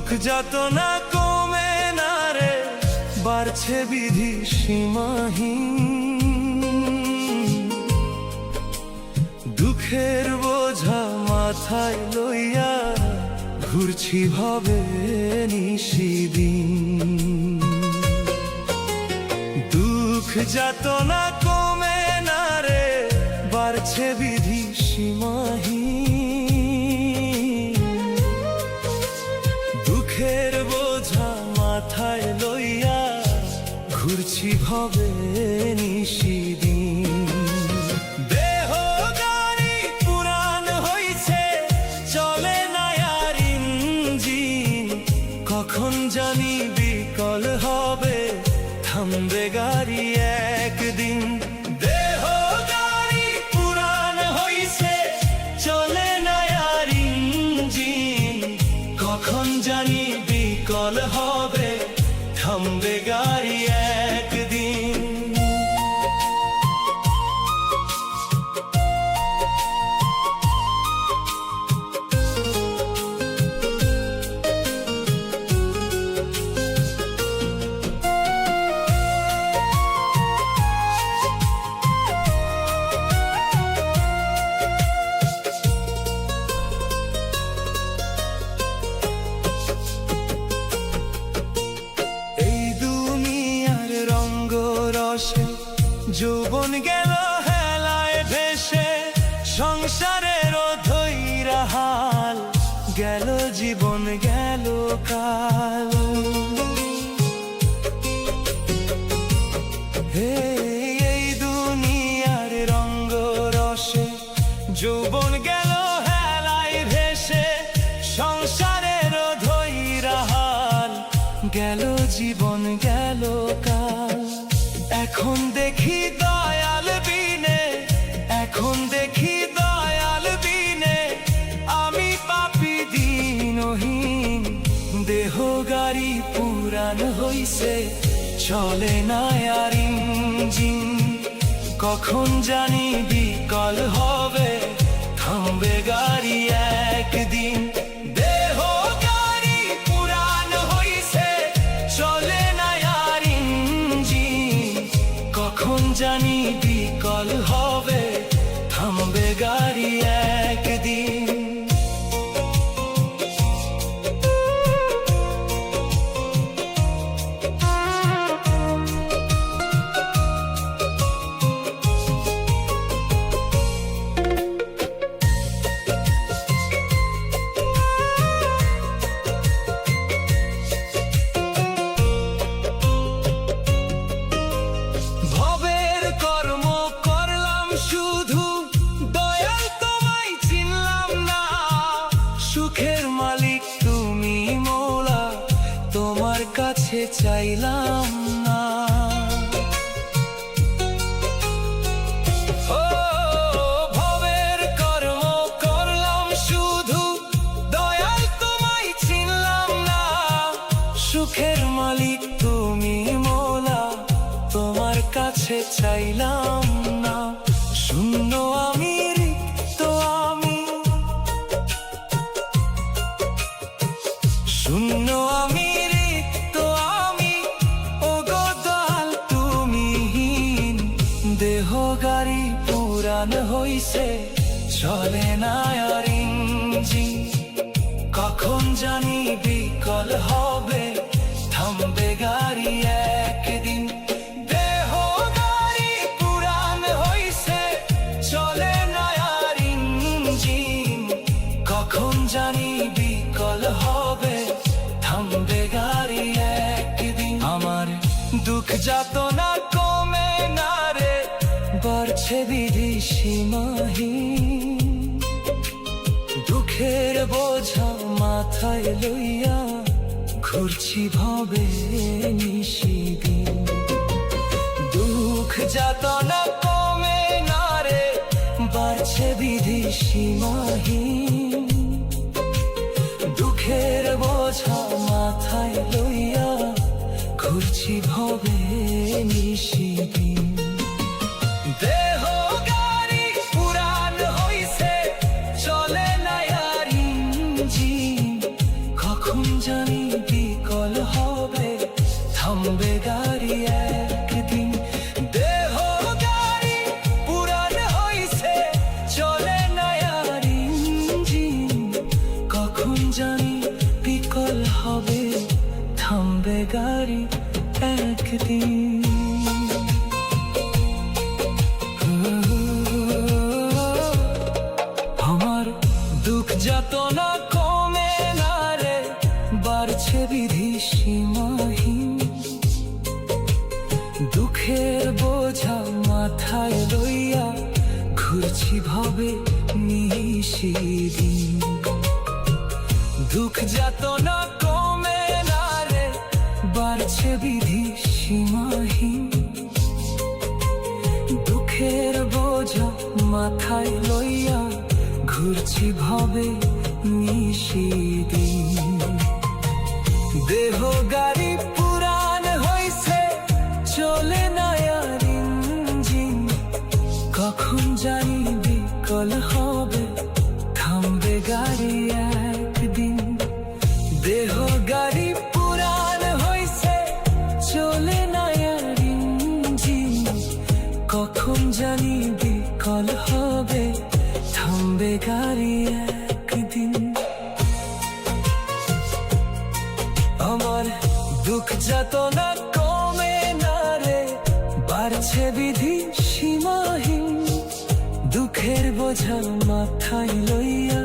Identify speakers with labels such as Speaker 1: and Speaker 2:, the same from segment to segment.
Speaker 1: দুঃখ যাতনা কমে না রে, বাড়ছে বিধি সীমাহীন। দুঃখের বোঝা মাথায় লইয়া ঘুরছি ভবে নিশিদিন। দুঃখ যাতনা কমে না রে, বাড়ছে বিধি সীমাহীন। দুঃখের বোঝা মাথায় লইয়া ঘুরছি ভবে নিশিদিন। দেহ গাড়ি পুরান হইছে, চলে না আর ইঞ্জিন। কখন জানি বিকল হবে, থামবে গাড়ি একদিন। দেহ গাড়ি পুরান হইছে, চলে না আর ইঞ্জিন। কখন জানি বিকল হবে, থামবে গাড়ি একদিন। যৌবন গেল হেলায় ভেসে, সংসারের ধৈরা হাল, গেল জীবন গেল কাল। হে এই দুনিয়ার রঙ্গ রসে, যৌবন গেল হেলায় ভেসে, সংসারের ধৈরা হাল, গেল জীবন গেল কাল। এখন দেখি দয়াল বিনে, এখন দেখি দয়াল বিনে, আমি পাপী দীনহীন। দেহ গাড়ি পুরান হইছে, চলে না আর ইঞ্জিন। কখন জানি বিকল হবে, থামবে গাড়ি একদিন। দেহ গাড়ি পুরান হইছে, চলে না আর ইঞ্জিন। কখন জানি বিকল হবে, থামবে গাড়ি একদিন। সুখের মালিক তুমি মৌলা, তোমার কাছে চাইলাম না। ও ভবের কর্ম করলাম শুধু, দয়াল তোমায় চিনলাম না। সুখের মালিক তুমি মৌলা, তোমার কাছে চাইলাম না। শূন্য আমি, রিক্ত আমি, শূন্য আমি, রিক্ত আমি, ও গো দয়াল তুমি হীন। দেহ গাড়ি পুরান হইছে, চলে না আর ইঞ্জিন। কখন জানি বিকল হবে, থামবে গাড়ি একদিন। দেহ গাড়ি পুরান হইছে, চলে না আর ইঞ্জিন। কখন জানি বিকল হবে, থামবে গাড়ি একদিন। আমার দুঃখ যাতনা কমে না রে, বাড়ছে বিধি সীমাহীন। দুঃখের বোঝা মাথায় লইয়া ঘুরছি ভবে নিশিদিন। দুঃখ যাতনা কমে না রে, বাড়ছে বিধি সীমাহীন। দুঃখের বোঝা মাথায় লইয়া ঘুরছি ভবে নিশিদিন। দেহ গাড়ি পুরান হইছে, চলে না আর ইঞ্জিন। কখন জানি আমার দুঃখ যাতনা কমে না রে, বাড়ছে বিধি সীমাহীন। দুঃখের বোঝা মাথায় লইয়া ঘুরছি ভবে নিশিদিন। দুঃখ যাতনা কমে না রে, বাড়ছে বিধি সীমাহীন। দুঃখের বোঝা মাথায় লইয়া ঘুরছি ভবে নিশিদিন। দেহ গাড়ি পুরান হইছে, চলে না আর ইঞ্জিন। কখন জানি বিকল হবে, থামবে গাড়ি একদিন। দেহ গাড়ি পুরান হইছে, চলে না আর ইঞ্জিন। কখন জানি বিকল হবে, থামবে গাড়ি একদিন। আমার দুঃখ যাতনা কমে না রে, বাড়ছে বিধি সীমাহীন। দুঃখের বোঝা মাথায় লইয়া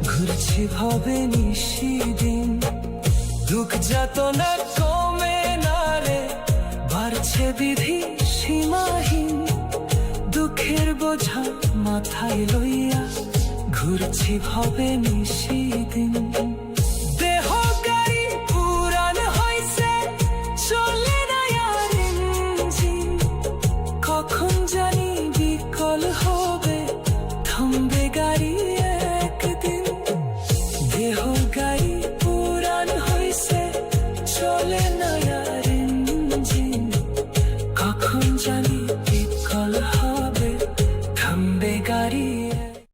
Speaker 1: ঘুরছি ভবে নিশিদিন। দুঃখ যাতনা কমে না রে, বাড়ছে বিধি সীমাহীন। দুঃখের বোঝা মাথায় লইয়া ঘুরছি ভবে নিশিদিন। দেহ গাড়ি পুরান হইছে, চলে না আর ইঞ্জিন। কখন জানি বিকল হবে, থামবে গাড়ি